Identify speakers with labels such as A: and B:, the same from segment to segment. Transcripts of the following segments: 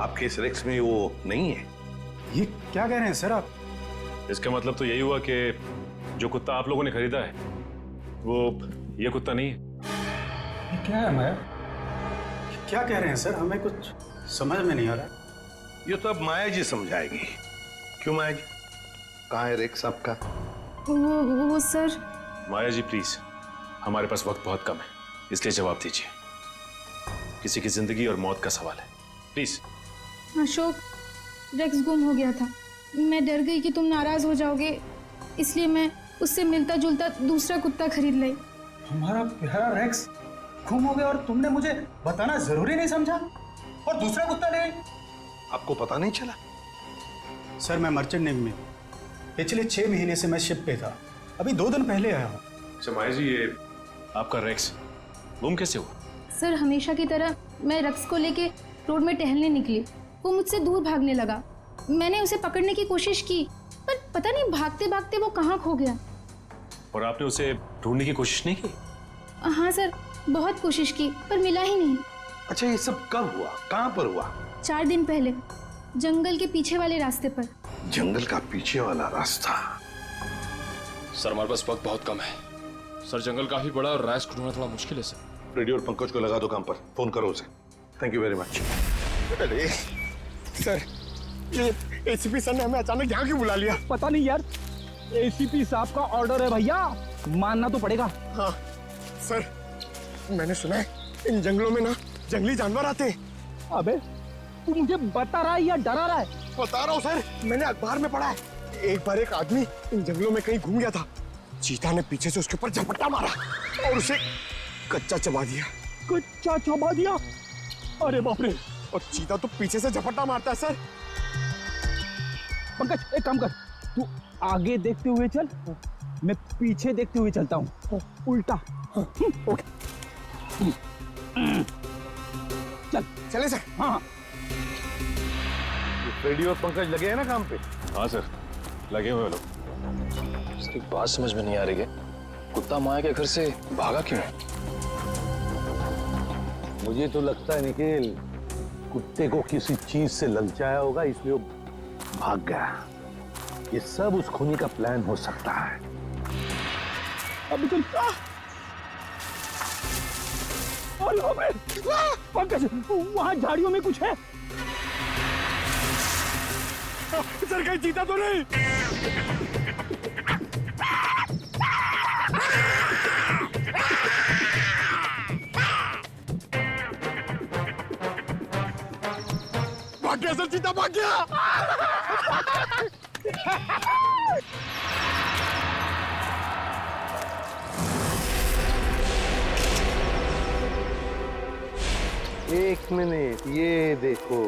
A: आपके इस रेक्स में वो नहीं है।
B: ये क्या कह रहे हैं सर आप?
C: इसका मतलब तो यही हुआ कि जो कुत्ता आप लोगों ने खरीदा है वो ये कुत्ता नहीं है।
B: ये क्या है माया? क्या कह रहे हैं सर? हमें कुछ समझ में नहीं आ रहा।
A: ये तो अब माया जी समझाएगी। क्यों माया जी, कहाँ है रेक्स आपका?
D: वो सर।
C: माया जी प्लीज, हमारे पास वक्त बहुत कम है, इसलिए जवाब दीजिए। किसी की जिंदगी और मौत का सवाल है, प्लीज।
D: अशोक, रेक्स गुम हो गया था। मैं डर गई कि तुम नाराज हो जाओगे, इसलिए मैं उससे मिलता जुलता दूसरा कुत्ता खरीद लाई।
B: हमारा प्यारा रेक्स गुम हो गया और तुमने मुझे बताना जरूरी नहीं समझा और दूसरा कुत्ता ले आई।
A: आपको पता नहीं चला?
B: सर मैं मर्चेंट नेवी में हूँ। पिछले 6 महीने से मैं शिप पे था, अभी 2 दिन पहले आया हूँ।
C: अच्छा माया जी, ये आपका रेक्स गुम कैसे हुआ?
D: सर हमेशा की तरह मैं रेक्स को लेके रोड में टहलने निकली। वो मुझसे दूर भागने लगा। मैंने उसे पकड़ने की कोशिश की, पर पता नहीं भागते भागते वो कहाँ खो गया।
C: और आपने उसे ढूंढने की कोशिश नहीं की?
D: हाँ सर, बहुत कोशिश की पर मिला ही नहीं।
A: अच्छा ये सब कब हुआ, कहाँ पर हुआ?
D: 4 दिन पहले, जंगल के पीछे वाले रास्ते पर।
A: जंगल का पीछे वाला रास्ता?
E: सर हमारे पास वक्त बहुत कम है। सर जंगल काफी बड़ा और रैश को ढूंढना थोड़ा मुश्किल है सर।
A: रेडियो और पंकज को लगा दो काम पर, फोन करो उसे। Thank you very much.
F: अरे सर, ये एसीपी सर ने हमें अचानक यहाँ क्यों बुला लिया?
G: पता नहीं यार, एसीपी साहब का ऑर्डर है भैया, मानना तो पड़ेगा।
F: हाँ सर, मैंने सुना है इन जंगलों में ना जंगली जानवर आते हैं।
G: अबे तू मुझे बता रहा है या डरा रहा है?
F: बता रहा हूँ सर, मैंने अखबार में पढ़ा है। एक बार एक आदमी इन जंगलों में कहीं घूम गया था। चीता ने पीछे से उसके ऊपर झपट्टा मारा और उसे कच्चा चबा दिया।
G: कच्चा चबा दिया? अरे बाप रे!
F: और चीता तो पीछे से झपट्टा मारता है सर।
G: पंकज एक काम कर, तू आगे देखते हुए चल, मैं पीछे देखते हुए चलता हूँ, उल्टा।
F: ओके
G: चल
F: चले सर।
G: हाँ।
A: रेडियो और पंकज लगे हैं ना काम पे?
C: हाँ सर, लगे हुए लोग।
E: सर एक बात समझ में नहीं आ रही है, कुत्ता माया के घर से भागा क्यों?
A: मुझे तो लगता है निखिल, कुत्ते को किसी चीज से ललचाया होगा इसलिए वो भाग गया। ये सब उस खूनी का प्लान हो सकता है।
G: अभी चल। पंकज वहाँ झाड़ियों में कुछ है?
F: सर कहीं चीता तो नहीं? भाग गया सर, चीता भाग गया।
A: एक मिनट, ये देखो।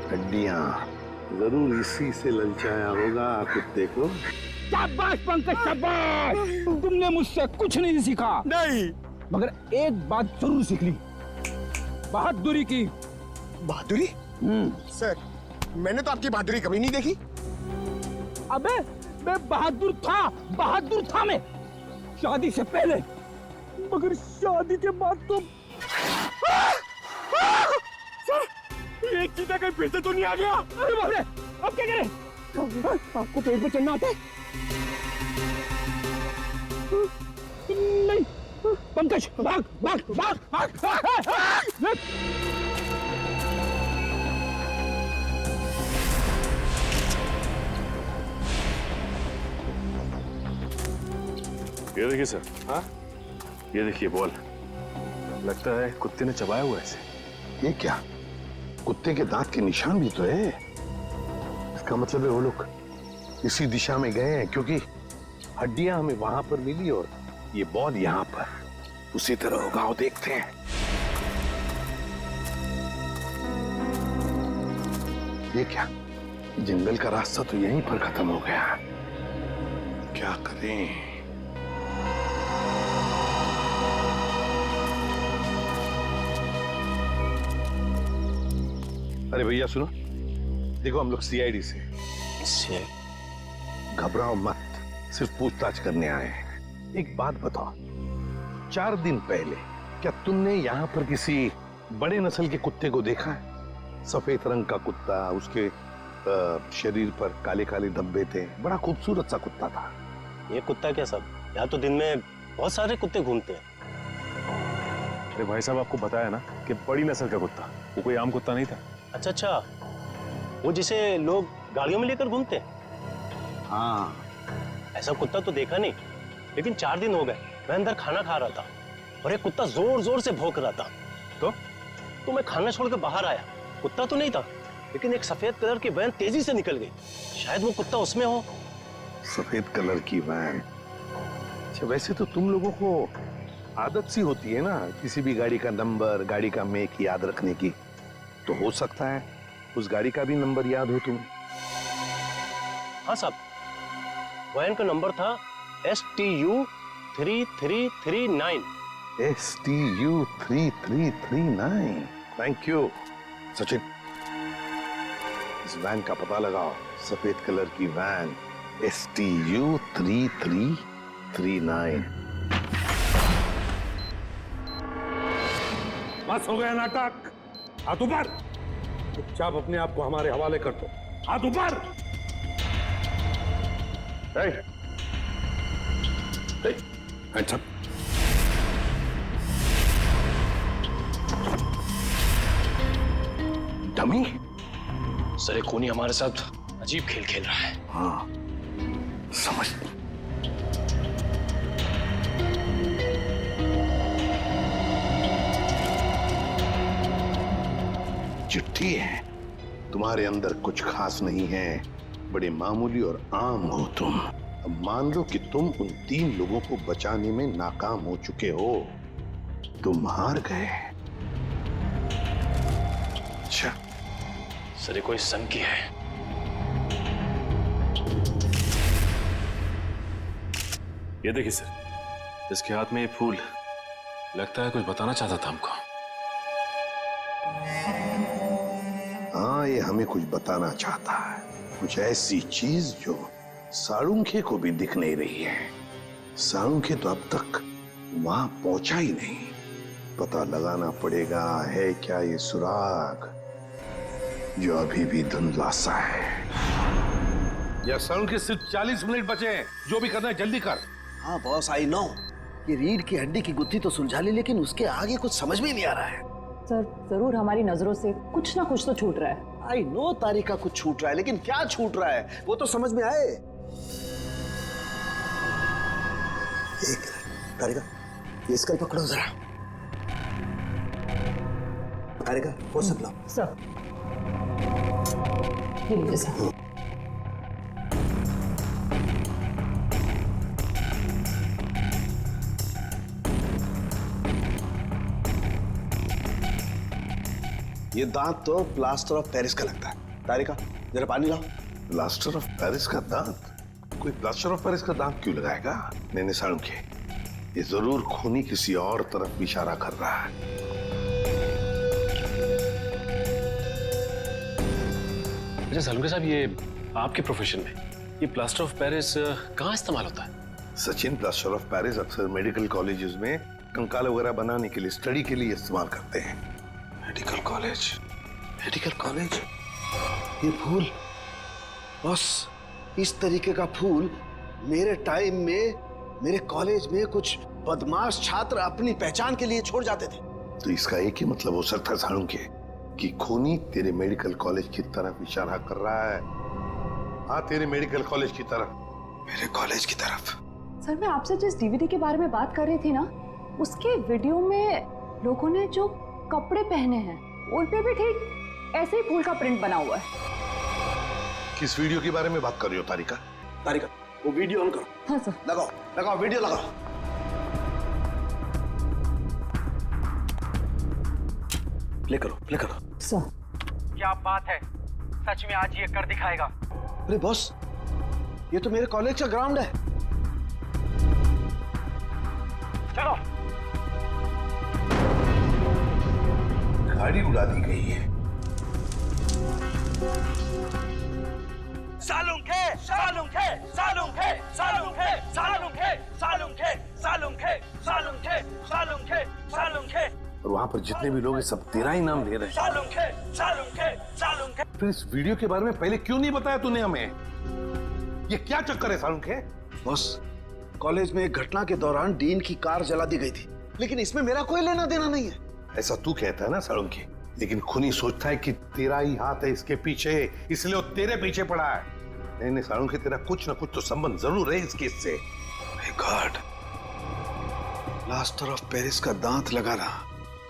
A: हड्डियां, जरूर इसी से ललचाया होगा कुत्ते को।
G: शाबाश पंकज शाबाश, तुमने मुझसे कुछ नहीं सीखा।
F: नहीं,
G: मगर एक बात जरूर सीख ली, बहादुरी की।
F: बहादुरी? सर मैंने तो आपकी बहादुरी कभी नहीं देखी।
G: अबे मैं बहादुर था मैं, शादी से पहले, मगर शादी के बाद तो।
F: सर एक चीता कहीं फिर से तो नहीं आ गया?
G: अरे बाप रे, अब क्या करें? आपको पेड़ पे चढ़ना आता है? नहीं पंकज, भाग भाग भाग भाग, भाग।
C: ये देखिए सर। हाँ, ये देखिए बॉल, लगता है कुत्ते ने चबाया हुआ है इसे।
A: ये क्या, कुत्ते के दांत के निशान भी तो है। इसका मतलब है वो लोग इसी दिशा में गए हैं, क्योंकि हड्डियां हमें वहां पर मिली और ये बॉल यहाँ पर। उसी तरह होगा, वो देखते हैं। ये क्या, जंगल का रास्ता तो यहीं पर खत्म हो गया। क्या करें? अरे भैया सुनो, देखो हम लोग सीआईडी से। घबराओ मत, सिर्फ पूछताछ करने आए हैं। एक बात बताओ, 4 दिन पहले क्या तुमने यहाँ पर किसी बड़े नस्ल के कुत्ते को देखा है? सफेद रंग का कुत्ता, उसके शरीर पर काले काले धब्बे थे, बड़ा खूबसूरत सा कुत्ता था।
H: ये कुत्ता क्या सब, यहाँ तो दिन में बहुत सारे कुत्ते घूमते हैं।
C: अरे भाई साहब, आपको बताया ना कि बड़ी नस्ल का कुत्ता, वो कोई आम कुत्ता नहीं था।
H: अच्छा अच्छा, वो जिसे लोग गाड़ियों में लेकर घूमते हैं?
A: हाँ,
H: ऐसा कुत्ता तो देखा नहीं, लेकिन 4 दिन हो गए मैं अंदर खाना खा रहा था और एक कुत्ता जोर जोर से भौंक रहा था। तो मैं खाना छोड़कर बाहर आया। कुत्ता तो नहीं था, लेकिन एक सफेद कलर की वैन तेजी से निकल गई। शायद वो कुत्ता उसमें हो।
A: सफेद कलर की वैन। अच्छा, वैसे तो तुम लोगों को आदत सी होती है ना किसी भी गाड़ी का नंबर, गाड़ी का मेक याद रखने की, तो हो सकता है उस गाड़ी का भी नंबर याद हो तुम्हें।
H: हाँ साहब, वैन का नंबर था STU 3339।
A: STU 3339। Thank you Sachin. इस वैन का पता लगाओ, सफेद कलर की वैन, STU 3339।
I: बस हो गया नाटक। हाथ ऊपर। चुपचाप अपने आप को हमारे हवाले कर दो। हाथ ऊपर।
A: hands up। डमी।
E: सर, एक खूनी हमारे साथ अजीब खेल खेल रहा है।
A: हाँ, समझ। चिट्ठी है, तुम्हारे अंदर कुछ खास नहीं है, बड़े मामूली और आम हो तुम। अब मान लो कि तुम उन 3 लोगों को बचाने में नाकाम हो चुके हो, तुम हार गए। अच्छा
E: सर, ये कोई सन की है।
C: ये देखिए सर, इसके हाथ में ये फूल, लगता है कुछ बताना चाहता था हमको।
A: हाँ, ये हमें कुछ बताना चाहता है, कुछ ऐसी चीज जो साळुंखे को भी दिख नहीं रही है। साळुंखे तो अब तक वहां पहुंचा ही नहीं। पता लगाना पड़ेगा है क्या ये सुराग जो अभी भी धुंधला सा है।
I: या साळुंखे सिर्फ 40 मिनट बचे हैं। जो भी करना है जल्दी कर।
J: हाँ बॉस, आई नो। ये रीढ़ की हड्डी की गुत्थी तो सुलझा ली, लेकिन उसके आगे कुछ समझ में नहीं आ रहा है।
K: सर, जरूर हमारी नजरों से कुछ ना कुछ तो छूट रहा है।
J: आई नो तारिका कुछ छूट रहा है, लेकिन क्या छूट रहा है वो तो समझ में आए। एक मिनट तारिका, ये स्केल पकड़ो जरा। तारिका, वो सब लो।
K: सर, ये लीजिए सर।
J: ये दांत तो प्लास्टर ऑफ पेरिस का लगता है। तारिका, जरा पानी लाओ।
A: प्लास्टर ऑफ पेरिस का दांत? कोई प्लास्टर ऑफ पेरिस का दांत क्यों लगाएगा? नहीं साळुंखे, ये जरूर खूनी किसी और तरफ इशारा कर रहा है।
C: अच्छा साळुंखे साहब, ये आपके प्रोफेशन में ये प्लास्टर ऑफ पेरिस कहाँ इस्तेमाल होता है?
A: सचिन, प्लास्टर ऑफ पेरिस अक्सर मेडिकल कॉलेजेस में कंकाल वगैरह बनाने के लिए, स्टडी के लिए इस्तेमाल करते हैं। Medical college, medical college.
J: ये फूल बस, इस तरीके का फूल मेरे टाइम में मेरे कॉलेज में कुछ बदमाश छात्र अपनी पहचान के लिए छोड़ जाते थे।
A: तो इसका एक ही मतलब हो सकता है साळुंखे कि खूनी तेरे मेडिकल कॉलेज की तरफ इशारा कर रहा है। हाँ, तेरे मेडिकल कॉलेज की तरफ, मेरे कॉलेज की तरफ।
K: सर, मैं आपसे जिस DVD के बारे में बात कर रही थी ना, उसके वीडियो में लोगों ने जो कपड़े पहने हैं उन पे भी ठीक ऐसे ही फूल का प्रिंट बना हुआ है।
A: किस वीडियो के बारे में बात कर रही हो तारिका?
J: तारिका, वो वीडियो ऑन करो।
K: हाँ सर।
J: लगाओ लगाओ, वीडियो लगाओ। प्ले करो, प्ले करो।
K: सर,
G: क्या बात है, सच में आज ये कर दिखाएगा।
J: अरे बॉस, ये तो मेरे कॉलेज का ग्राउंड है।
G: चलो।
A: गाड़ी उड़ा दी गई है।
G: साळुंखे, साळुंखे, साळुंखे, साळुंखे, साळुंखे, साळुंखे, साळुंखे, साळुंखे,
A: और वहां पर जितने भी लोग हैं सब तेरा ही नाम ले रहे हैं। फिर इस वीडियो के बारे में पहले क्यों नहीं बताया तूने हमें? ये क्या चक्कर है सालुंखे?
J: बॉस, कॉलेज में एक घटना के दौरान डीन की कार जला दी गई थी, लेकिन इसमें मेरा कोई लेना देना नहीं है।
A: ऐसा तू कहता है ना सालुंखे, लेकिन खूनी सोचता है कि तेरा ही हाथ है इसके पीछे, इसलिए वो तेरे पीछे पड़ा है। नहीं सालुंखे, तेरा कुछ ना कुछ तो संबंध जरूर है इस केस से।
J: My God, plaster of Paris का दांत लगाना,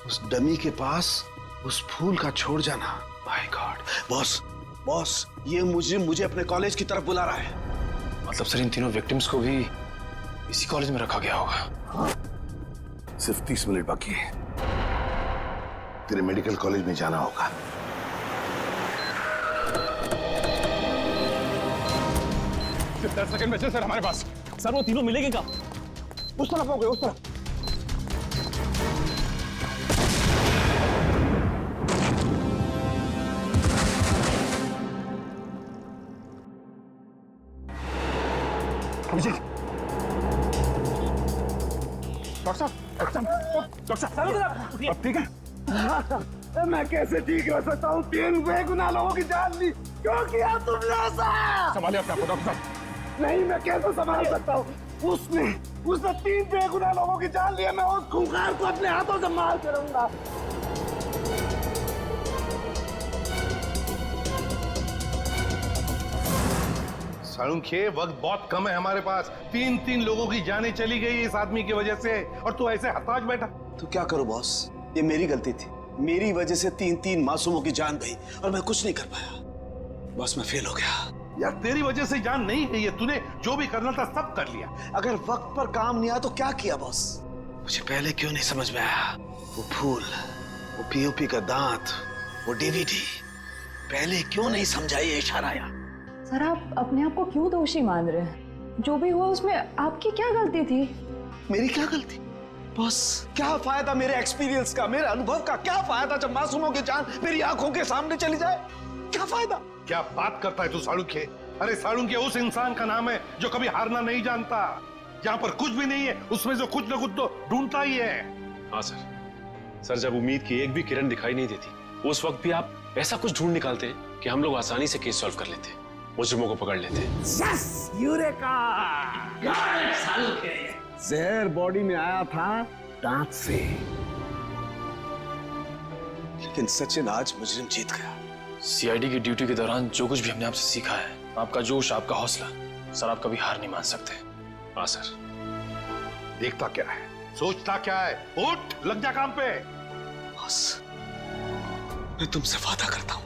J: उस डमी के पास उस फूल का छोड़ जाना। माय गॉड बॉस, ये मुझे अपने कॉलेज की तरफ बुला रहा है।
E: मतलब सर इन तीनों विक्टिम्स को भी इसी कॉलेज में रखा गया होगा?
A: हाँ, सिर्फ 30 मिनट बाकी है, तेरे मेडिकल कॉलेज में जाना होगा।
G: सिर्फ 10 सेकंड बचे सर हमारे पास।
H: सर वो तीनों मिलेंगे कहाँ?
G: उस तरफ हो गए, उस तरफ। अभिजीत, डॉक्टर साहब, अब ठीक है?
F: मैं कैसे ठीक रह सकता हूँ? 3 बेगुनाह लोगों की जान ली, क्यों किया तुमने ऐसा?
G: संभालिए अपने आप को डॉक्टर साहब।
F: नहीं, मैं कैसे संभाल सकता हूँ? उसने 3 बेगुनाह लोगों की जान लिया। मैं उस खूंखार को अपने हाथों से मार करूंगा।
A: सालुंखे, वक्त बहुत कम है हमारे पास। 3 लोगों की जानें चली गई इस आदमी की वजह से, और तू ऐसे हताश बैठा।
J: तो क्या करूं बॉस, ये मेरी गलती थी। मेरी वजह से 3 मासूमों की जान गई और मैं कुछ नहीं कर पाया। बॉस, मैं फेल हो गया।
A: यार तेरी वजह से जान नहीं गई है, तूने जो भी करना था सब कर लिया।
J: अगर वक्त पर काम नहीं आया तो क्या किया बॉस? मुझे पहले क्यों नहीं समझ में आया? वो फूल, वो पीओपी का दांत, वो डीवीडी, पहले क्यों नहीं समझा? ये इशारा आया।
K: सर, आप अपने आप को क्यों दोषी मान रहे हैं? जो भी हुआ उसमें आपकी क्या गलती थी?
J: मेरी क्या गलती? बॉस, क्या फायदा मेरे एक्सपीरियंस का, मेरे अनुभव का? क्या फायदा जब मासूमों की जान मेरी आंखों के सामने चली जाए? क्या फायदा?
A: क्या बात करता है तू सालुंखे? अरे सालुंखे उस इंसान का नाम है जो कभी हारना नहीं जानता। जहाँ पर कुछ भी नहीं है उसमें से कुछ ना कुछ तो ढूंढता ही है।
C: हाँ सर, जब उम्मीद की एक भी किरण दिखाई नहीं देती, उस वक्त भी आप ऐसा कुछ ढूंढ निकालते कि हम लोग आसानी से केस सॉल्व कर लेते, मुजरिमों को पकड़ लेते।
F: Yes, eureka! जहर बॉडी में आया था दांत से।
J: लेकिन सचिन, आज मुजरिम जीत गया।
E: सीआईडी की ड्यूटी के दौरान जो कुछ भी हमने आपसे सीखा है, आपका जोश, आपका हौसला, सर आप कभी हार नहीं मान सकते।
C: हाँ सर।
A: देखता क्या है, सोचता क्या है? उठ, लग जा काम पे।
J: बस, मैं तुमसे वादा करता हूं,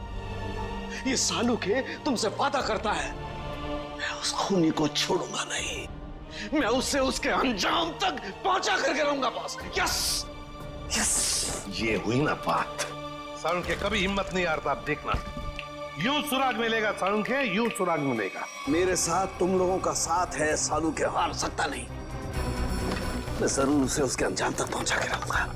J: ये सालुखे तुमसे वादा करता है, मैं उस खूनी को छोड़ूंगा नहीं। मैं उससे उसके अंजाम तक पहुंचा करके रहूंगा बॉस। यस यस,
A: ये हुई ना बात। सालुंखे कभी हिम्मत नहीं हारता, आप देखना। यूं सुराग मिलेगा सालुंखे, यूं सुराग मिलेगा।
J: मेरे साथ तुम लोगों का साथ है, सालुखे हार सकता नहीं। मैं जरूर उसे उसके अंजाम तक पहुंचा के रहूंगा।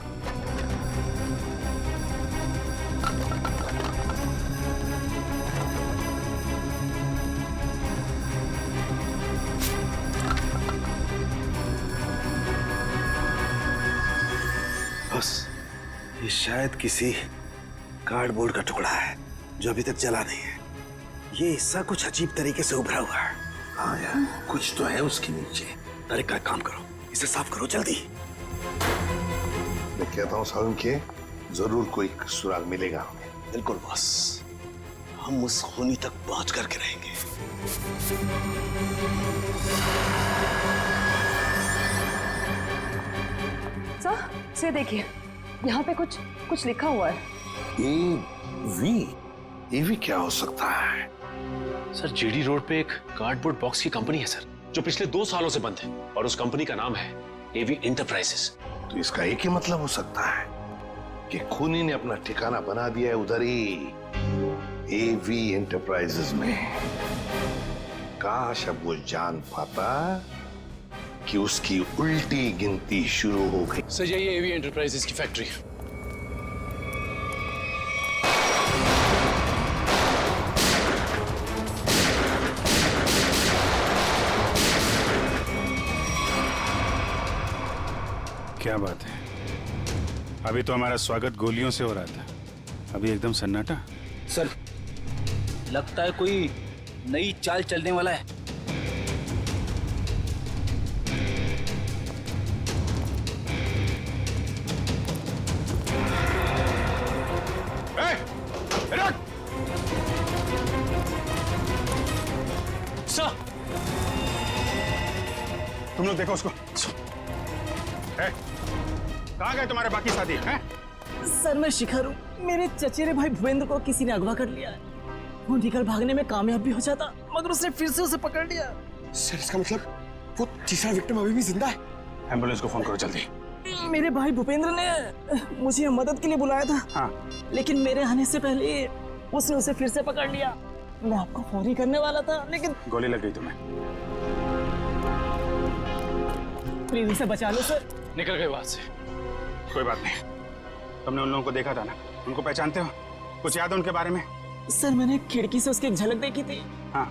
J: बस, ये शायद किसी कार्डबोर्ड का टुकड़ा है जो अभी तक जला नहीं है। ये हिस्सा कुछ अजीब तरीके से उभरा हुआ है।
A: हाँ यार, कुछ तो है उसके नीचे।
J: अरे का काम करो, इसे साफ करो जल्दी।
A: मैं कहता हूँ सालुंखे, जरूर कोई सुराग मिलेगा हमें।
J: बिल्कुल बॉस, हम उस खूनी तक पहुंच करके रहेंगे।
K: सर, से देखिए, यहाँ पे कुछ लिखा हुआ है।
A: एवी क्या हो सकता है?
C: सर जीडी रोड पे एक कार्डबोर्ड बॉक्स की कंपनी है सर, जो पिछले 2 सालों से बंद है, और उस कंपनी का नाम है एवी एंटरप्राइजेस।
A: तो इसका एक ही मतलब हो सकता है कि खूनी ने अपना ठिकाना बना दिया है उधर ही, एवी एंटरप्राइजेस में। काश अब वो जान पाता कि उसकी उल्टी गिनती शुरू हो गई।
E: सर यही एवी एंटरप्राइजेस की फैक्ट्री।
I: क्या बात है, अभी तो हमारा स्वागत गोलियों से हो रहा था, अभी एकदम सन्नाटा।
G: सर लगता है कोई नई चाल चलने वाला है।
I: सर तुम लोग देखो उसको। कहाँ गए तुम्हारे बाकी साथी हैं?
G: सर मैं शिखर हूँ, मेरे चचेरे भाई भूपेंद्र को किसी ने अगवा कर लिया है। वो निकल भागने में कामयाब भी हो जाता, मगर उसने फिर से उसे पकड़ लिया।
F: सर इसका मतलब वो तीसरा विक्टिम अभी भी जिंदा है?
I: एम्बुलेंस को फोन करो जल्दी।
G: मेरे भाई भूपेंद्र ने मुझे मदद के लिए बुलाया था।
I: हाँ।
G: लेकिन मेरे आने से पहले उसने उसे फिर से पकड़ लिया। मैं आपको फोन ही करने वाला था, लेकिन
I: गोली लग गई तुम्हें।
G: प्लीज उसे बचा लो सर।
E: निकल गए वहां से।
I: कोई बात नहीं, तुमने उन लोगों को देखा था ना, उनको पहचानते हो? कुछ याद है उनके बारे में?
G: सर मैंने खिड़की से उसकी एक झलक देखी थी।
I: हाँ।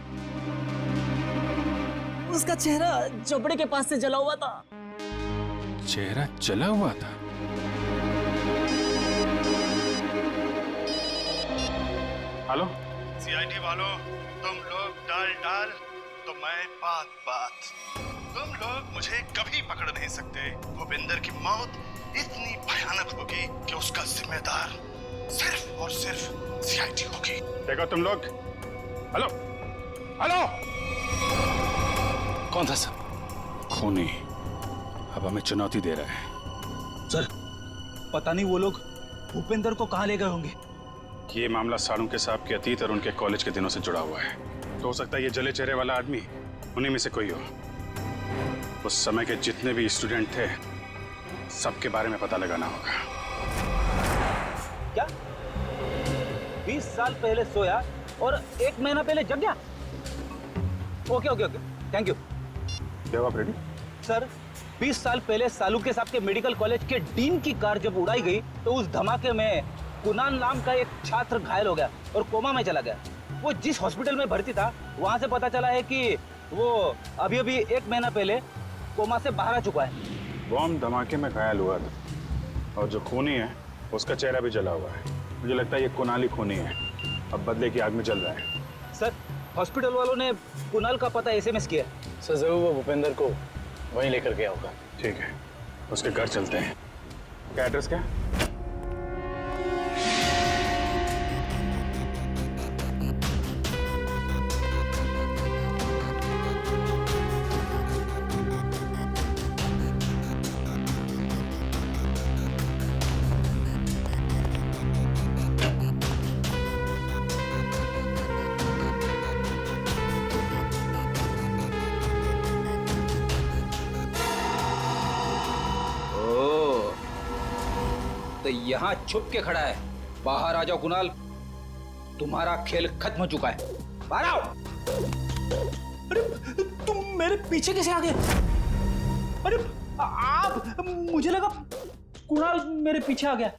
G: उसका चेहरा झोपड़े के पास से जला हुआ था।
I: चेहरा जला हुआ था? हेलो
J: सीआईडी वालों, तुम लोग डाल तो मैं बात। तुम लोग मुझे कभी पकड़ नहीं सकते। भूपेंद्र की मौत इतनी भयानक होगी कि उसका जिम्मेदार सिर्फ और सिर्फ सीआईडी होगी।
I: देखो तुम लोग। हेलो हेलो,
E: कौन था सर?
I: खूनी अब हमें चुनौती दे रहा है।
G: सर पता नहीं वो लोग भूपेंद्र को कहाँ ले गए होंगे।
I: ये मामला साळुंके साहब के अतीत और उनके कॉलेज के दिनों से जुड़ा हुआ है। तो हो सकता है ये जले चेहरे वाला आदमी उन्हीं में से कोई हो। उस समय के जितने भी स्टूडेंट थे सबके बारे में पता लगाना होगा।
G: क्या 20 साल पहले सोया और 1 महीना पहले जग गया? Okay thank you.
I: जवाब रेडी?
G: सर 20 साल पहले साळुंके साहब के मेडिकल कॉलेज के डीन की कार जब उड़ाई गई तो उस धमाके में कुणाल नाम का एक छात्र घायल हो गया और कोमा में चला गया। वो जिस हॉस्पिटल में भर्ती था वहां से पता चला है कि वो अभी 1 महीना पहले कोमा से बाहर आ चुका है।
I: बॉम्ब धमाके में घायल हुआ था और जो खूनी है उसका चेहरा भी जला हुआ है। मुझे लगता है ये कुणाली खूनी है, अब बदले की आग में जल रहा है।
G: सर हॉस्पिटल वालों ने कुणाल का पता एसएमएस किया।
E: सर जरूर वो भूपेंद्र को वहीं लेकर गया होगा।
I: ठीक है, उसके घर चलते हैं। क्या एड्रेस क्या?
G: तो यहाँ छुप के खड़ा है। बाहर आ जाओ कुणाल, तुम्हारा खेल खत्म हो चुका है। बाहर आओ। अरे तुम मेरे पीछे कैसे आ गए? अरे आप, मुझे लगा कुणाल मेरे पीछे आ गया।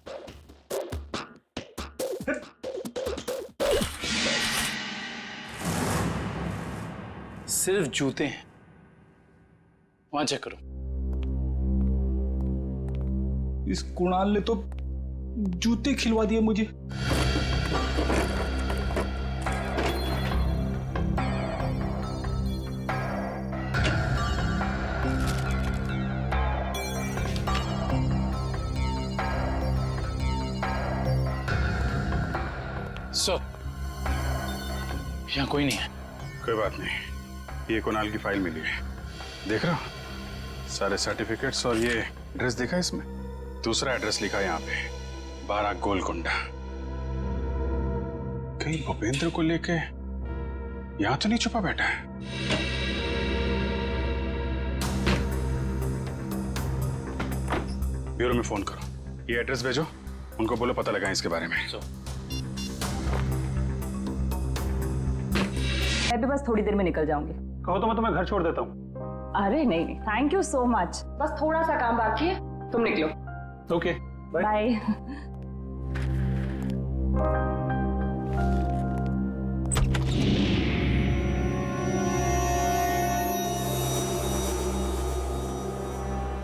E: सिर्फ जूते हैं, वहां चेक करो।
G: इस कुणाल ने तो जूते खिलवा दिए मुझे।
E: सर यहाँ कोई नहीं है।
I: कोई बात नहीं, ये कुणाल की फाइल मिली है, देख रहे हो? सारे सर्टिफिकेट्स और ये एड्रेस देखा इसमें? दूसरा एड्रेस लिखा है यहाँ पे, 12 गोलकुंडा। कहीं भूपेंद्र को लेके यहाँ तो नहीं छुपा बैठा है? ब्यूरो में फोन करो, ये एड्रेस भेजो, उनको बोलो पता लगाएं इसके बारे में।
K: मैं भी बस थोड़ी देर में निकल जाऊंगी।
I: कहो तो मैं तुम्हें घर छोड़ देता हूँ।
K: अरे नहीं, थैंक यू सो मच। बस थोड़ा सा काम बाकी है, तुम निकलो।
I: Okay
K: bye.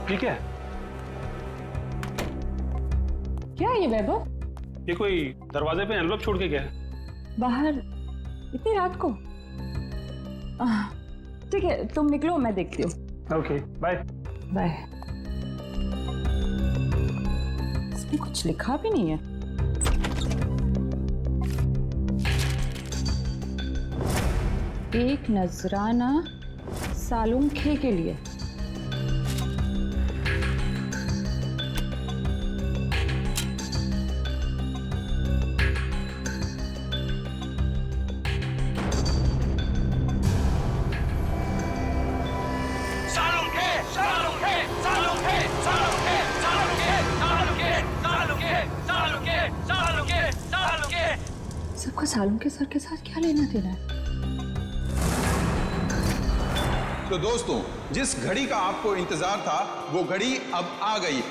I: ठीक है,
K: क्या है ये वैभव?
I: ये कोई दरवाजे पे एनवलप छोड़ के गया है।
K: बाहर इतनी रात को? ठीक है, तुम निकलो, मैं देखती हूँ।
I: Okay, bye
K: bye. इसमें कुछ लिखा भी नहीं है। एक नजराना सालुंखे के लिए। सबका सालुंखे सर के साथ क्या लेना देना है?
L: तो दोस्तों, जिस घड़ी का आपको इंतजार था वो घड़ी अब आ गई।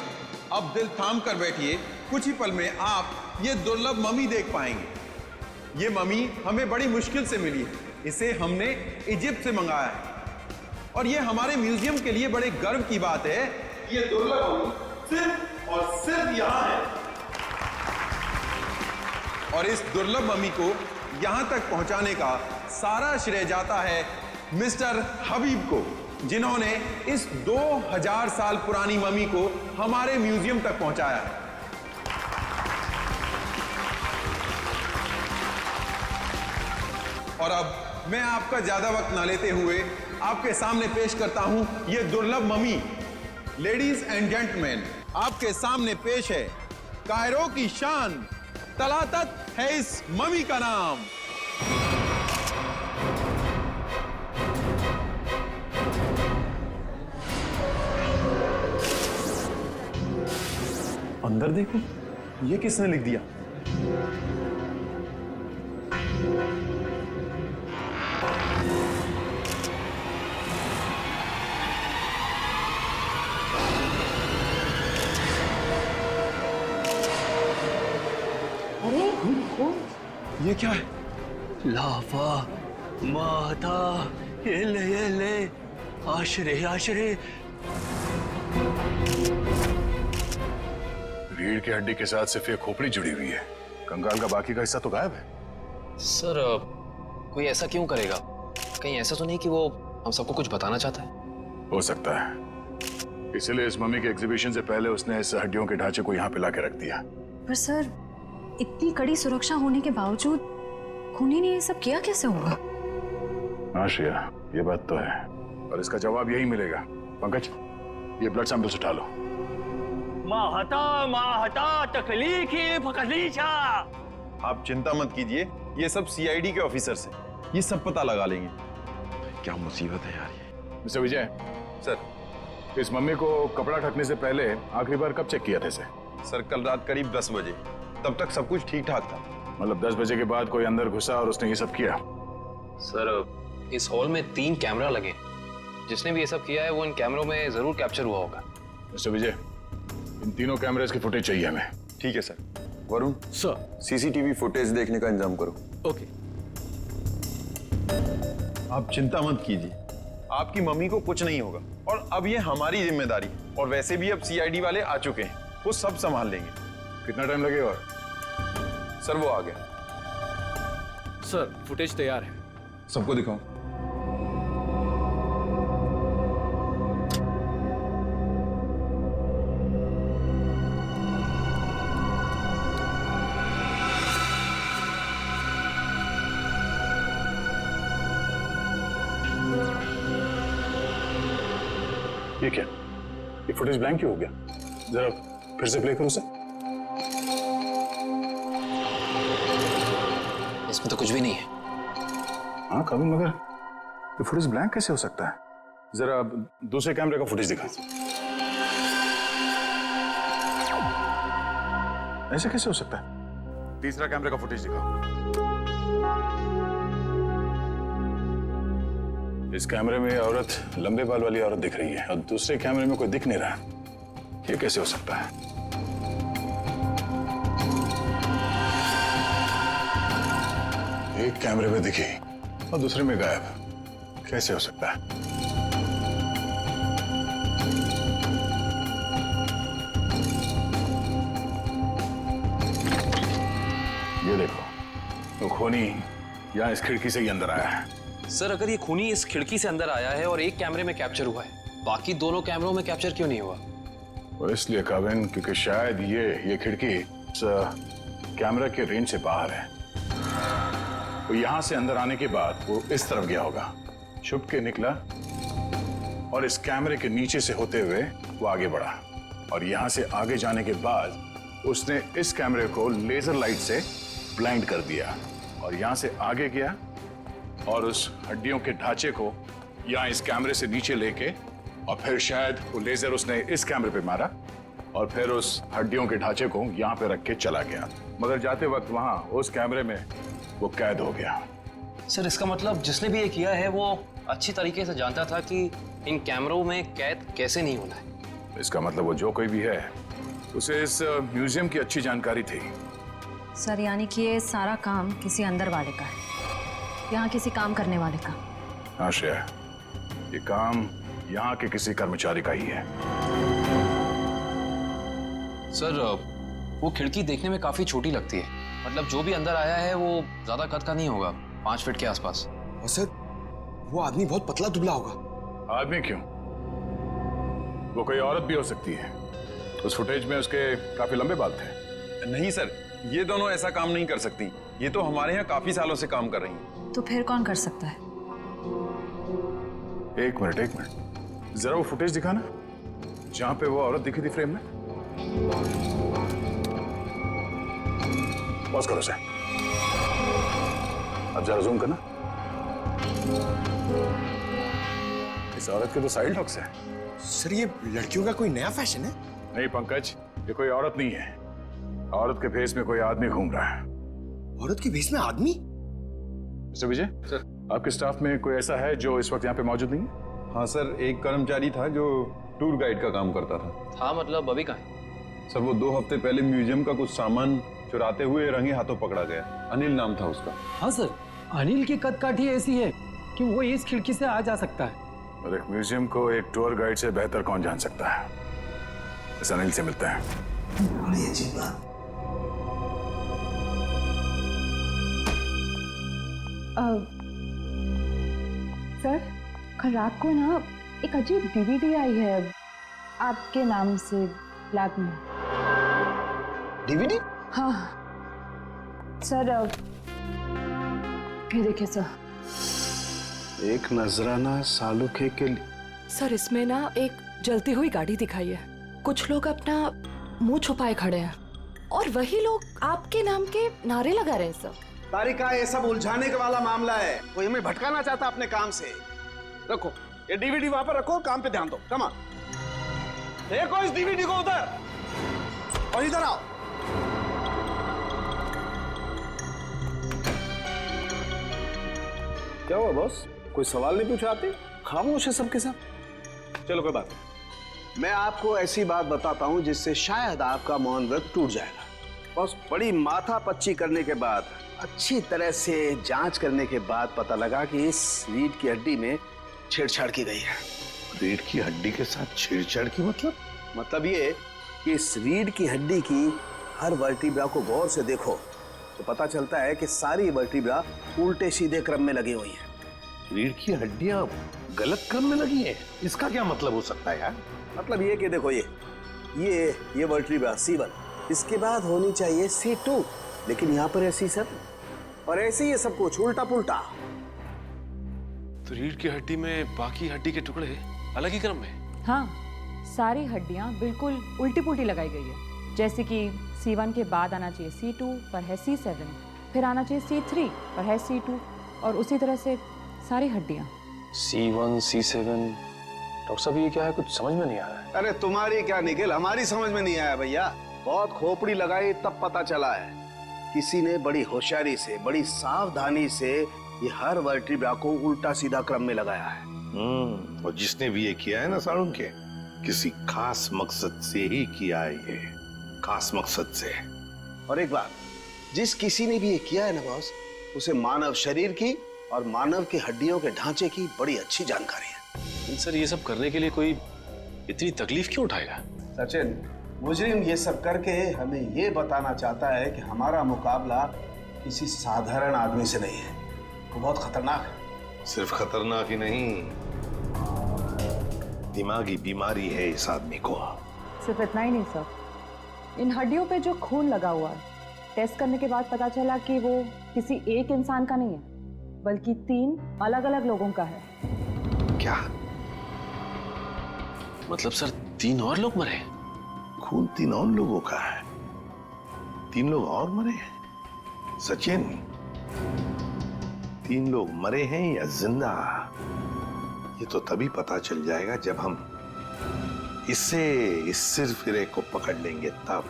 L: अब दिल थाम कर बैठिए, कुछ ही पल में आप ये दुर्लभ मम्मी देख पाएंगे। ये मम्मी हमें बड़ी मुश्किल से मिली है। इसे हमने इजिप्ट से मंगाया है और ये हमारे म्यूजियम के लिए बड़े गर्व की बात है। ये दुर्लभ मम्मी सिर्फ और सिर्फ यहाँ है और इस दुर्लभ मम्मी को यहां तक पहुंचाने का सारा श्रेय जाता है मिस्टर हबीब को, जिन्होंने इस 2000 साल पुरानी मम्मी को हमारे म्यूजियम तक पहुंचाया है। और अब मैं आपका ज्यादा वक्त ना लेते हुए आपके सामने पेश करता हूं ये दुर्लभ मम्मी। लेडीज एंड जेंटलमैन, आपके सामने पेश है कायरो की शान, तलातत है इस मम्मी का नाम।
C: अंदर देखो, ये किसने लिख दिया?
L: ये क्या है?
E: लावा माता ये आशरे आशरे।
I: रीढ़ की हड्डी के साथ सिर्फ ये खोपड़ी जुड़ी हुई है, कंकाल का बाकी का हिस्सा तो गायब है।
E: सर, कोई ऐसा क्यों करेगा? कहीं ऐसा तो नहीं कि वो हम सबको कुछ बताना चाहता है?
I: हो सकता है, इसलिए इस मम्मी के एग्जीबिशन से पहले उसने इस हड्डियों के ढांचे को यहाँ पे लाके रख दिया।
D: पर सर, इतनी कड़ी सुरक्षा होने के बावजूद खूनी ने ये सब किया कैसे होगा?
I: हाँ श्रेया, ये बात तो है और इसका जवाब यही मिलेगा। पंकज, ये ब्लड सैंपल्स उठा लो।
H: माहता तकलीफ फकलीचा।
L: आप चिंता मत कीजिए, ये सब सीआईडी के ऑफिसर्स हैं, ये सब पता लगा लेंगे। क्या मुसीबत है यार ये।
I: मिस्टर विजय
L: सर,
I: इस मम्मी को कपड़ा ढकने से पहले आखिरी बार कब चेक किया था इसे?
L: सर, कल रात करीब 10 बजे, तब तक सब कुछ ठीक ठाक था।
I: मतलब 10 बजे के बाद कोई अंदर घुसा और उसने ये सब किया?
E: सर, इस हॉल में 3 कैमरा लगे, जिसने भी ये सब किया है वो इन कैमरों में जरूर कैप्चर हुआ होगा।
I: मिस्टर विजय, इन तीनों कैमरेज की फुटेज चाहिए हमें।
L: ठीक है sir. Varun
E: sir,
L: CCTV footage देखने का इंतजाम करो।
E: ओके।
L: आप चिंता मत कीजिए, आपकी मम्मी को कुछ नहीं होगा और अब ये हमारी जिम्मेदारी है। और वैसे भी अब सीआईडी वाले आ चुके हैं, वो सब संभाल लेंगे।
I: कितना टाइम लगेगा? और
L: सर, वो आ गया।
E: सर, फुटेज तैयार है।
L: सबको दिखाओ।
I: ये क्या? ये फुटेज ब्लैंक क्यों हो गया? जरा फिर से प्ले करो उसे।
E: इसमें तो कुछ भी नहीं है।
I: हाँ कभी, मगर ये फुटेज ब्लैंक कैसे हो सकता है? जरा दूसरे कैमरे का फुटेज दिखा। ऐसे कैसे हो सकता है? तीसरा कैमरे का फुटेज दिखाओ। इस कैमरे में औरत, लंबे बाल वाली औरत दिख रही है और दूसरे कैमरे में कोई दिख नहीं रहा। ये कैसे हो सकता है? एक कैमरे में दिखी और दूसरे में गायब। कैसे हो सकता है? ये देखो, वो खूनी यहाँ इस खिड़की से ही अंदर आया है।
E: सर अगर ये खूनी इस खिड़की से अंदर आया है और एक कैमरे में कैप्चर हुआ है, बाकी दोनों कैमरों में कैप्चर क्यों नहीं हुआ?
I: वो इसलिए कविन क्योंकि शायद ये खिड़की कैमरा के रेंज से बाहर है। वो यहां से अंदर आने के बाद वो इस तरफ गया होगा, छुप के निकला और इस कैमरे के नीचे से होते हुए वो आगे बढ़ा, और यहां से आगे जाने के बाद उसने इस कैमरे को लेजर लाइट से ब्लाइंड कर दिया और यहां से आगे गया और उस हड्डियों के ढांचे को यहां इस कैमरे से नीचे लेके, और फिर शायद वो लेजर उसने इस कैमरे पे मारा और फिर उस हड्डियों के ढांचे को यहां पे रख के चला गया, मगर जाते वक्त वहां उस कैमरे में वो कैद हो गया।
E: सर इसका मतलब जिसने भी ये किया है वो अच्छी तरीके से जानता था कि इन कैमरों में कैद कैसे नहीं होना है।
I: इसका मतलब वो जो कोई भी है उसे इस म्यूजियम की अच्छी जानकारी थी।
M: सर यानी कि ये सारा काम किसी अंदर वाले का है, यहाँ किसी काम करने वाले का।
I: हाँ श्रेया, ये काम यहाँ के किसी कर्मचारी का ही है।
E: सर वो खिड़की देखने में काफी छोटी लगती है, मतलब जो भी अंदर आया है वो ज्यादा कद का नहीं होगा, 5 फीट के आसपास।
F: और सर वो आदमी बहुत पतला दुबला होगा।
I: आदमी क्यों, वो कोई औरत भी हो सकती है। उस फुटेज में उसके काफी लंबे बाल थे।
L: नहीं सर, ये दोनों ऐसा काम नहीं कर सकती। ये तो हमारे यहाँ काफी सालों से काम कर रही हैं।
M: तो फिर कौन कर सकता है?
I: एक मिनट, जरा वो फुटेज दिखाना जहां पे वो औरत दिखी थी फ्रेम में। पॉज करो सर, अब जरा जूम करना। इस औरत के तो साइड हॉक्स है।
F: सर ये लड़कियों का कोई नया फैशन है?
I: नहीं पंकज, ये कोई औरत नहीं है। औरत के भेष में कोई आदमी घूम रहा है।
F: औरत के भेष में आदमी?
I: मिस्टर विजय सर, आपके स्टाफ में कोई ऐसा है जो इस वक्त यहाँ पे मौजूद नहीं है?
L: हाँ सर, एक कर्मचारी था जो टूर गाइड का काम करता था।
E: मतलब अभी कहाँ है?
L: सर वो 2 हफ्ते पहले म्यूजियम का कुछ सामान चुराते हुए रंगे हाथों पकड़ा गया। अनिल नाम था उसका।
N: हाँ सर, अनिल की कदकाठी ऐसी है कि वो इस खिड़की से आ जा सकता है।
I: और एक म्यूजियम को एक टूर गाइड से बेहतर कौन जान सकता है। इस अनिल से मिलता है।
J: बड़ी अजीब बात।
K: सर कल रात को ना एक अजीब डीवीडी आई है आपके नाम से ब्लैक में।
J: डीवीडी?
K: हाँ सर, ये देखिए सर।
J: एक नजराना सालुखे के लिए।
O: सर इसमें ना एक जलती हुई गाड़ी दिखाई है, कुछ लोग अपना मुंह छुपाए खड़े हैं और वही लोग आपके नाम के नारे लगा रहे हैं सर।
J: तारिका, ये सब उलझाने के वाला मामला है, कोई हमें भटकाना चाहता अपने काम से। रखो ये डीवीडी वहां पर रखो, काम पे ध्यान दो। कम ऑन, देखो इस डीवीडी को उधर, और इधर आओ। क्या हुआ बॉस, कोई सवाल नहीं पूछा? आते खामोश है सबके सब। चलो कोई बात नहीं, मैं आपको ऐसी बात बताता हूं जिससे शायद आपका मौन व्रत टूट जाएगा। बॉस, बड़ी माथा पच्ची करने के बाद, अच्छी तरह से जांच करने के बाद पता लगा कि इस रीढ़ की हड्डी में छेड़छाड़ की गई है।
A: रीढ़ की हड्डी के साथ छेड़छाड़ की
J: मतलब ये कि इस रीढ़ की हड्डी की हर वर्टिब्रा को गौर से देखो तो पता चलता है कि सारी वर्टिब्रा उल्टे सीधे क्रम में लगी हुई है।
A: रीढ़ की हड्डियां गलत क्रम में लगी है, इसका क्या मतलब हो सकता है यार?
J: मतलब ये कि देखो ये वर्टिब्रा C1, इसके बाद होनी चाहिए C2, लेकिन यहाँ पर है C7, और ऐसे ही ये सब कुछ उल्टा पुल्टा।
C: तो रीढ़ की हड्डी में बाकी हड्डी के टुकड़े अलग ही क्रम में?
K: हाँ, सारी हड्डियां बिल्कुल उल्टी पुल्टी लगाई गई है। जैसे कि C1 के बाद आना चाहिए C2 पर है C7, फिर आना चाहिए C3 पर है C2, और उसी तरह से सारी हड्डियां।
E: C1 C7, डॉक्टर साहब ये क्या है, कुछ समझ में नहीं आ रहा है।
J: अरे तुम्हारी क्या निखिल, हमारी समझ में नहीं आया भैया। बहुत खोपड़ी लगाई तब पता चला है। किसी ने बड़ी होशियारी से, बड़ी सावधानी से ये हर वर्टिब्रा को उल्टा सीधा क्रम में लगाया है।
A: और जिसने भी ये किया है ना सारुण के, किसी खास मकसद से ही किया है, ये खास मकसद से।
J: और एक बात, जिस किसी ने भी ये किया है ना बॉस, उसे मानव शरीर की और मानव की हड्डियों के ढांचे की बड़ी अच्छी जानकारी है।
C: सर ये सब करने के लिए कोई इतनी तकलीफ क्यों उठाएगा?
J: सचिन, मुजरिम ये सब करके हमें ये बताना चाहता है कि हमारा मुकाबला किसी साधारण आदमी से नहीं है, वो बहुत खतरनाक है।
A: सिर्फ खतरनाक ही नहीं, दिमागी बीमारी है इस आदमी को।
K: सिर्फ इतना ही नहीं सर, इन हड्डियों पे जो खून लगा हुआ है, टेस्ट करने के बाद पता चला कि वो किसी एक इंसान का नहीं है, बल्कि 3 अलग-अलग लोगों का है।
A: क्या
C: मतलब सर 3 और लोग मरे?
A: खून 3 और लोगों का है? 3 लोग और मरे हैं? सचिन, 3 लोग मरे हैं या जिंदा? ये तो तभी पता चल जाएगा जब हम इस सिरफिरे को पकड़ लेंगे तब।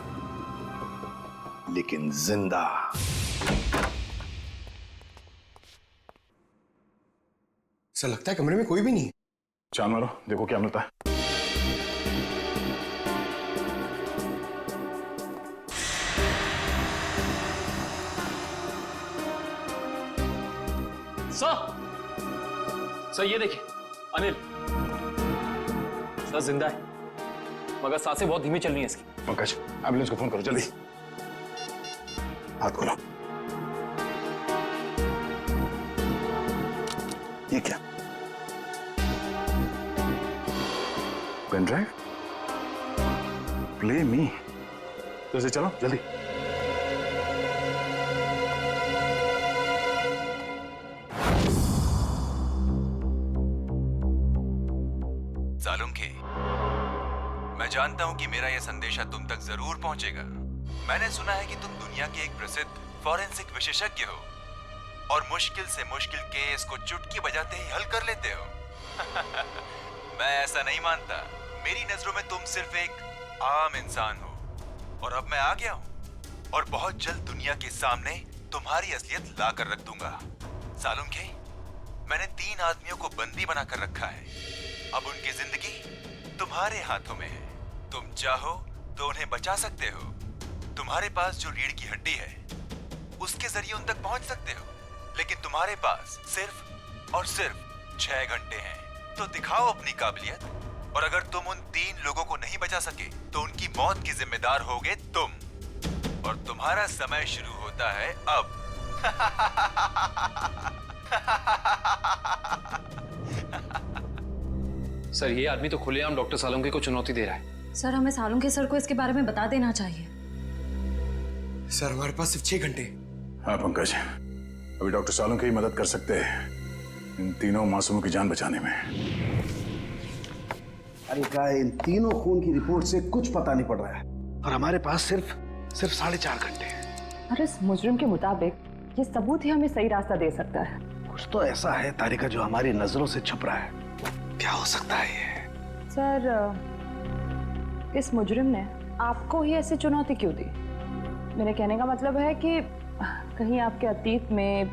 A: लेकिन जिंदा।
F: ऐसा लगता है कमरे में कोई भी नहीं है।
I: चांद मारो, देखो क्या मिलता है।
E: सर ये देखिए, अनिल सर जिंदा है, मगर सांसें बहुत धीमी चल रही हैं इसकी।
I: पंकज, एम्बुलेंस को फोन करो जल्दी। हाथ खोलो। ये क्या? Pen drive? Play me. तो इसे चलो जल्दी।
P: सालुंखे, मैं जानता हूं कि मेरा यह संदेशा तुम तक जरूर पहुंचेगा। मैंने सुना है कि तुम दुनिया के एक प्रसिद्ध फॉरेंसिक विशेषज्ञ हो और मुश्किल से मुश्किल केस को चुटकी बजाते ही हल कर लेते हो। मैं ऐसा नहीं मानता। मेरी नजरों में तुम सिर्फ एक आम इंसान हो और अब मैं आ गया हूं और बहुत जल्द दुनिया के सामने तुम्हारी असलियत ला कर रख दूंगा। सालुंखे, मैंने 3 आदमियों को बंदी बनाकर रखा है। अब उनकी जिंदगी तुम्हारे हाथों में है। तुम चाहो तो उन्हें बचा सकते हो। तुम्हारे पास जो रीढ़ की हड्डी है उसके जरिए उन तक पहुंच सकते हो, लेकिन तुम्हारे पास सिर्फ और सिर्फ 6 घंटे हैं। तो दिखाओ अपनी काबिलियत, और अगर तुम उन 3 लोगों को नहीं बचा सके तो उनकी मौत की जिम्मेदार होगे तुम। और तुम्हारा समय शुरू होता है अब।
E: सर ये आदमी तो खुलेआम डॉक्टर सालुंखे को चुनौती दे रहा है।
M: सर हमें सालुंखे सर को इसके बारे में बता देना चाहिए।
F: सर हमारे पास सिर्फ 6 घंटे।
I: हाँ पंकज, अभी डॉक्टर सालुंखे ही मदद कर सकते हैं इन 3 मासूमों की जान बचाने में।
J: अरे क्या, इन 3 खून की रिपोर्ट से कुछ पता नहीं पड़ रहा है और हमारे पास सिर्फ 4.5 घंटे हैं।
K: और इस मुजरिम के मुताबिक ये सबूत ही हमें सही रास्ता दे सकता है।
J: कुछ तो ऐसा है तारिका जो हमारी नजरों से छुप रहा है। क्या हो सकता है ये?
K: सर इस मुजरिम ने आपको ही ऐसी चुनौती क्यों दी? मेरे कहने का मतलब है कि कहीं आपके अतीत में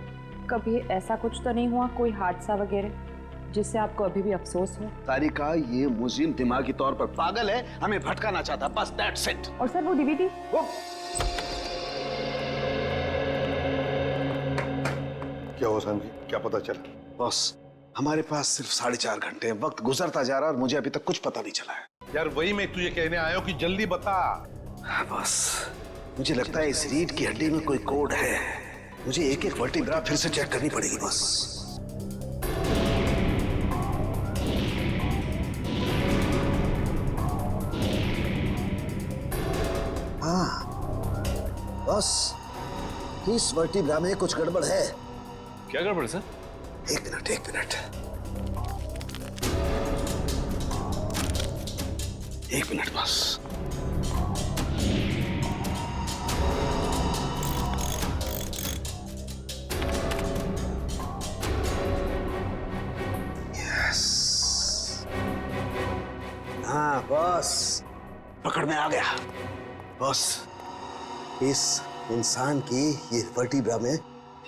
K: कभी ऐसा कुछ तो नहीं हुआ, कोई हादसा वगैरह जिससे आपको अभी भी अफसोस हो?
J: तारिका, ये मुजरिम दिमागी तौर पर पागल है, हमें भटकाना चाहता, बस दैट्स इट।
K: और सर वो डीवीडी?
A: क्या हुआ सांझी, क्या पता चला?
J: बॉस, हमारे पास सिर्फ 4.5 घंटे हैं। वक्त गुजरता जा रहा है और मुझे अभी तक कुछ पता नहीं चला है।
A: यार वही मैं तुझे कहने आया हूं कि जल्दी बता।
J: बस मुझे लगता है इस रीढ़ की हड्डी में कोई कोड है। मुझे एक वर्टिब्रा फिर से चेक करनी पड़ेगी बस। हाँ बस, इस वर्टिब्रा में कुछ गड़बड़ है।
E: क्या गड़बड़ सर?
J: एक मिनट। एक मिनट बस। यस, हाँ बस, पकड़ में आ गया। बस इस इंसान की ये वर्टिब्रा में,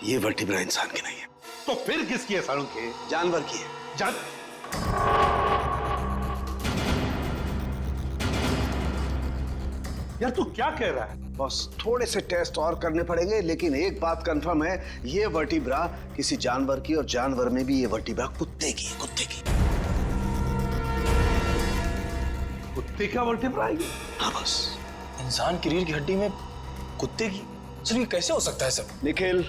J: ये वर्टिब्रा इंसान की नहीं है।
A: तो फिर किसकी है सालुंखे?
J: जानवर की है।
A: यार तू क्या कह रहा है?
J: बस थोड़े से टेस्ट और करने पड़ेंगे, लेकिन एक बात कंफर्म है, ये वर्टिब्रा किसी जानवर की, और जानवर में भी ये वर्टिब्रा कुत्ते की। कुत्ते का वर्टिब्रा है? हाँ बस।
G: इंसान की रीढ़ की हड्डी में कुत्ते की?
E: सर ये कैसे हो सकता है सर?
J: निखिल,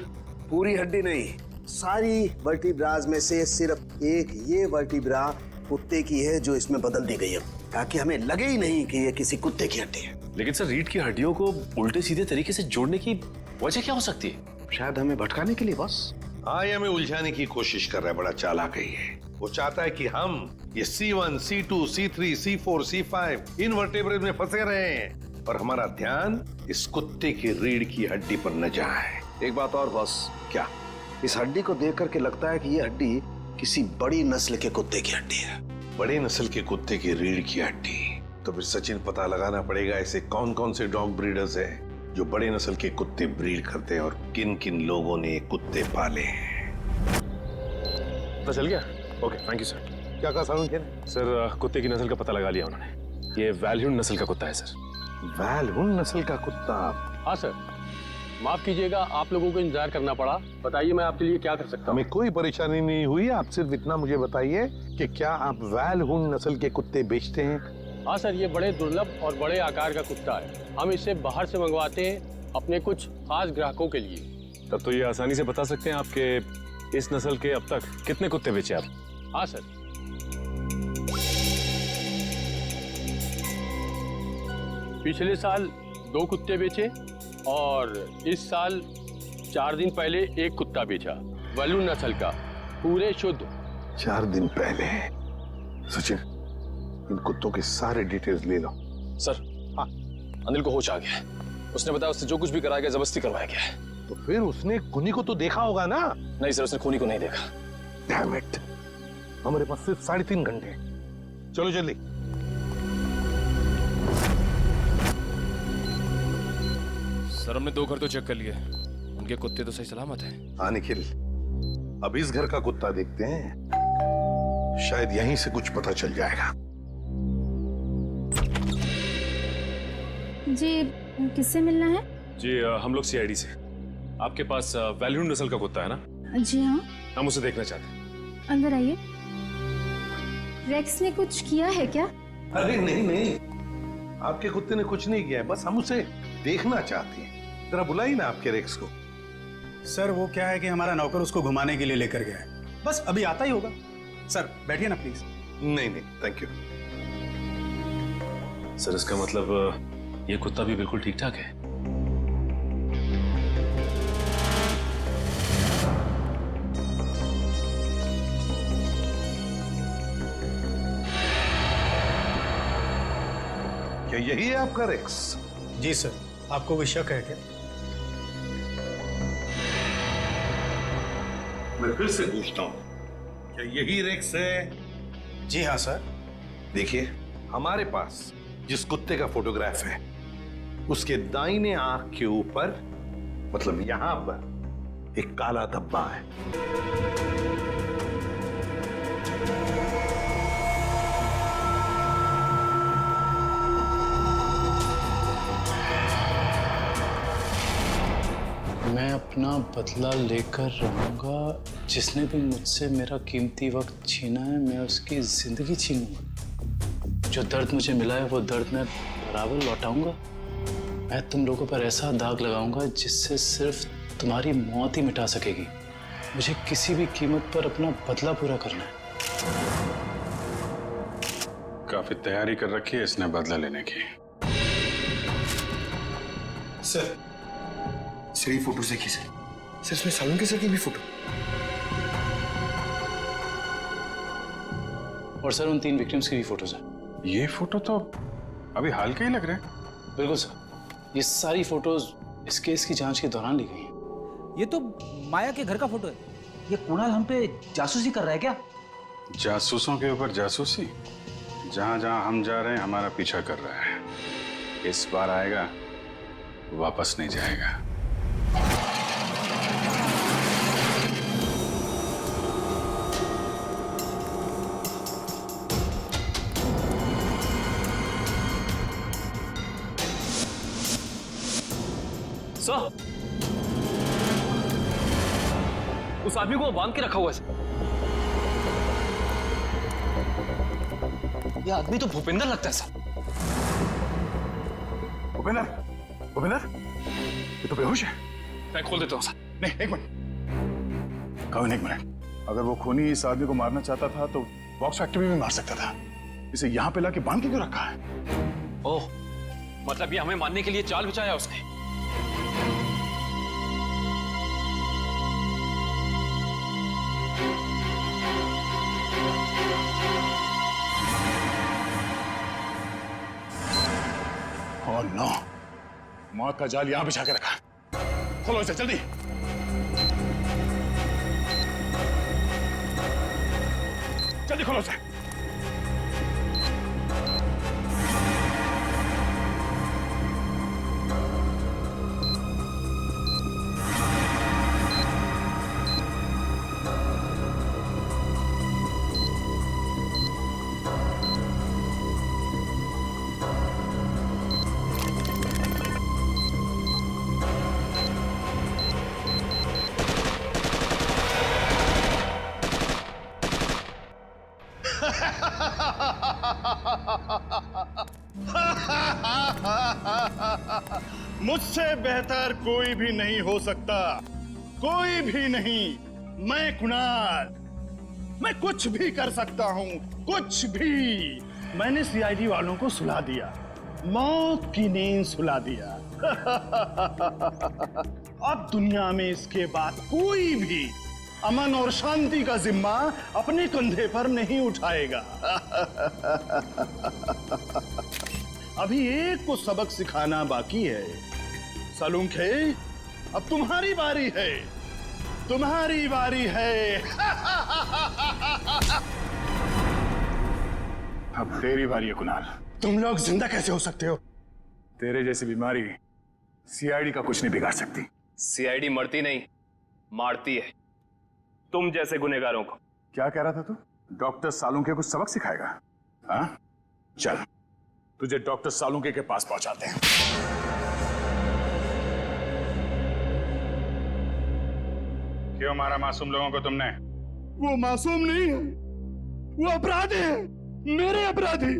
J: पूरी हड्डी नहीं, सारी वर्टिब्राज में से सिर्फ एक ये वर्टिब्रा कुत्ते की है जो इसमें बदल दी गई है, ताकि हमें लगे ही नहीं कि ये किसी कुत्ते की हड्डी है।
C: लेकिन सर रीढ़ की हड्डियों को उल्टे सीधे तरीके से जोड़ने की वजह क्या हो सकती है?
J: शायद हमें भटकाने के लिए बॉस।
A: हाँ, ये हमें उलझाने की कोशिश कर रहा है, बड़ा चालाक है ये। वो चाहता है कि हम ये C1, C2, C3, C4, C5 इन वर्टेब्रेज में फंसे रहे हैं और हमारा ध्यान इस कुत्ते की रीढ़ की हड्डी पर न जाए।
J: एक बात और बॉस,
A: क्या?
J: इस हड्डी को देख करके लगता है कि ये हड्डी किसी बड़ी नस्ल के कुत्ते की हड्डी है।
A: बड़े नस्ल के कुत्ते की रीढ़ की हड्डी? तो फिर सचिन पता लगाना पड़ेगा ऐसे कौन कौन से डॉग ब्रीडर्स हैं जो बड़े नस्ल के कुत्ते ब्रीड करते हैं और किन किन लोगों ने कुत्ते पाले हैं।
C: पता चल गया? Okay, thank you sir.
A: क्या कहा सारुण?
C: सर कुत्ते की नस्ल का पता लगा लिया उन्होंने। ये वैल्यून नस्ल का कुत्ता है सर।
A: वैल्यून नस्ल का कुत्ता?
Q: हाँ सर, माफ कीजिएगा आप लोगों को इंतजार करना पड़ा। बताइए मैं आपके लिए क्या कर सकता हूँ?
A: हमें कोई परेशानी नहीं हुई, आप सिर्फ इतना मुझे बताइए कि क्या आप वैल्यून नस्ल के कुत्ते बेचते हैं?
Q: हाँ सर, ये बड़े दुर्लभ और बड़े आकार का कुत्ता है। हम इसे बाहर से मंगवाते हैं अपने कुछ खास ग्राहकों के लिए।
C: तब तो ये आसानी से बता सकते हैं आपके इस नस्ल के अब तक कितने कुत्ते बेचे आप?
Q: हाँ सर, पिछले साल 2 कुत्ते बेचे और इस साल 4 दिन पहले 1 कुत्ता बेचा, वैल्यून नस्ल का, पूरे शुद्ध।
A: 4 दिन पहले? सचिन, इन कुत्तों के सारे डिटेल्स ले लो।
C: सर, हाँ, अनिल को होश आ गया है। उसने बताया उससे जो कुछ भी कराया गया जबरदस्ती करवाया गया है।
A: तो फिर उसने खूनी को तो देखा होगा ना?
C: नहीं सर, उसने खूनी को नहीं देखा।
A: डैम इट, हमारे पास सिर्फ 3.5 घंटे। चलो जल्दी।
E: सर हमने 2 घर तो चेक कर लिए, उनके कुत्ते तो सही सलामत हैं।
A: हाँ निखिल, अब इस घर का कुत्ता देखते हैं, शायद यहीं से कुछ पता चल जाएगा।
D: जी, किससे मिलना है?
C: जी हम लोग CID से। आपके पास वैल्यून नस्ल का कुत्ता है ना?
D: जी हाँ।
C: हम उसे देखना चाहते हैं।
D: अंदर आइए। रेक्स ने कुछ किया है क्या?
A: अरे नहीं नहीं, आपके कुत्ते ने कुछ नहीं किया है, बस हम उसे देखना चाहते हैं। जरा बुलाइए ना आपके रेक्स को।
B: सर वो क्या है कि हमारा नौकर उसको घुमाने के लिए लेकर गया है, बस अभी आता ही होगा। सर बैठिए ना प्लीज।
A: नहीं नहीं, थैंक यू।
C: सर इसका मतलब ये कुत्ता भी बिल्कुल ठीक ठाक है?
A: क्या यही है आपका रेक्स?
B: जी सर, आपको कोई शक है क्या?
A: मैं फिर से पूछता हूँ, क्या यही रेक्स है?
B: जी हाँ सर।
A: देखिए, हमारे पास जिस कुत्ते का फोटोग्राफ है उसके दाहिने आंख के ऊपर, मतलब यहां पर एक काला धब्बा है।
Q: मैं अपना बदला लेकर रहूंगा। जिसने भी मुझसे मेरा कीमती वक्त छीना है, मैं उसकी जिंदगी छीनूंगा। जो दर्द मुझे मिला है वो दर्द मैं बराबर लौटाऊंगा। मैं तुम लोगों पर ऐसा दाग लगाऊंगा जिससे सिर्फ तुम्हारी मौत ही मिटा सकेगी। मुझे किसी भी कीमत पर अपना बदला पूरा करना है।
I: काफी तैयारी कर रखी है इसने बदला लेने की।
F: सर ये फोटो देखिए सर, इसमें सालून के सर की भी फोटो।
Q: और सर उन 3 विक्टिम्स की भी फोटोज हैं।
I: ये फोटो तो अभी हाल के ही लग रहे हैं।
Q: बिल्कुल सर, ये सारी फोटोज इस केस की जांच के दौरान ली गई हैं।
G: ये तो माया के घर का फोटो है। ये कुणाल हम पे जासूसी कर रहा है क्या?
I: जासूसों के ऊपर जासूसी? जहां जहां हम जा रहे हैं हमारा पीछा कर रहा है। इस बार आएगा, वापस नहीं जाएगा।
E: सर, उस आदमी को बांध के रखा हुआ है। ये आदमी तो भूपेंद्र लगता है सर।
A: भूपेंद्र, भूपेंद्र,
I: ये तो बेहोश है।
C: मैं खोल देता हूँ सर।
I: नहीं, एक मिनट कविन, एक मिनट। अगर वो खूनी इस आदमी को मारना चाहता था तो बॉक्स फैक्ट्री में भी मार सकता था। इसे यहाँ पे लाके बांध के क्यों रखा है?
E: ओह, मतलब ये हमें मारने के लिए चाल बिछाया उसने।
I: ओह नो, मौत का जाल यहां बिछा के रखा। खोलो इसे जल्दी। जल्दी खोलो इसे।
R: मुझसे बेहतर कोई भी नहीं हो सकता, कोई भी नहीं। मैं कुणाल, मैं कुछ भी कर सकता हूं, कुछ भी। मैंने सीआईडी वालों को सुला दिया, मौत की नींद सुला दिया। अब दुनिया में इसके बाद कोई भी अमन और शांति का जिम्मा अपने कंधे पर नहीं उठाएगा। अभी एक को सबक सिखाना बाकी है। सालुंखे, अब तुम्हारी बारी है, तुम्हारी बारी है।
I: अब तेरी बारी है कुणाल।
R: तुम लोग जिंदा कैसे हो सकते हो?
I: तेरे जैसी बीमारी सीआईडी का कुछ नहीं बिगाड़ सकती।
C: सीआईडी मरती नहीं, मारती है तुम जैसे गुनहगारों को।
I: क्या कह रहा था तू? डॉक्टर सालुंके को सबक सिखाएगा? हाँ, चल तुझे डॉक्टर सालुंके के पास पहुंचाते हैं।
L: क्यों मारा मासूम लोगों को तुमने?
R: वो मासूम नहीं है, वो अपराधी है, मेरे अपराधी।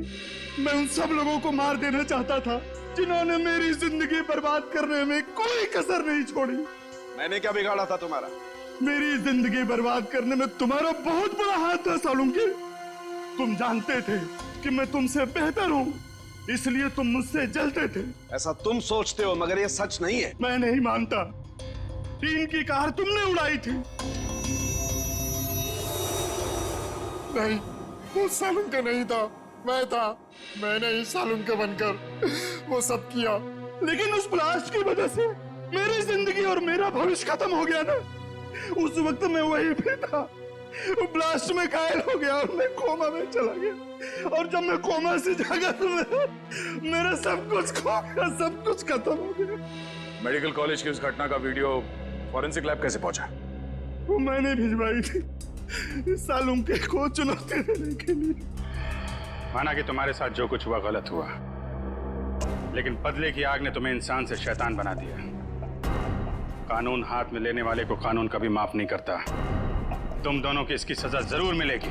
R: मैं उन सब लोगों को मार देना चाहता था जिन्होंने मेरी जिंदगी बर्बाद करने में कोई कसर नहीं छोड़ी।
F: मैंने क्या बिगाड़ा था तुम्हारा?
R: मेरी जिंदगी बर्बाद करने में तुम्हारा बहुत बड़ा हाथ था सालुंके। तुम जानते थे कि मैं तुमसे बेहतर हूँ, इसलिए तुम मुझसे जलते थे।
F: ऐसा तुम सोचते हो, मगर ये सच नहीं है।
R: मैं नहीं मानता। टीन की कार तुमने उड़ाई थी। नहीं, वो सालुंके नहीं था, मैं था। मैंने ही सालुंके बनकर वो सब किया, लेकिन उस ब्लास्ट की वजह से मेरी जिंदगी और मेरा भविष्य खत्म हो गया ना। उस वक्त मैं वहीं पे था, वो ब्लास्ट में घायल हो गया और मैं कोमा में चला गया। और जब मैं कोमा से जागा तो मेरा सब कुछ खो गया, सब कुछ खत्म हो गया।
I: मेडिकल कॉलेज की उस घटना का वीडियो फॉरेंसिक लैब कैसे पहुंचा?
R: वो मैंने भिजवाई थी सालुंके को चुनौती देने के लिए।
L: माना कि तुम्हारे साथ जो कुछ हुआ गलत हुआ, लेकिन बदले की आग ने तुम्हें इंसान से शैतान बना दिया। कानून हाथ में लेने वाले को कानून कभी माफ नहीं करता। तुम दोनों की इसकी सजा जरूर मिलेगी।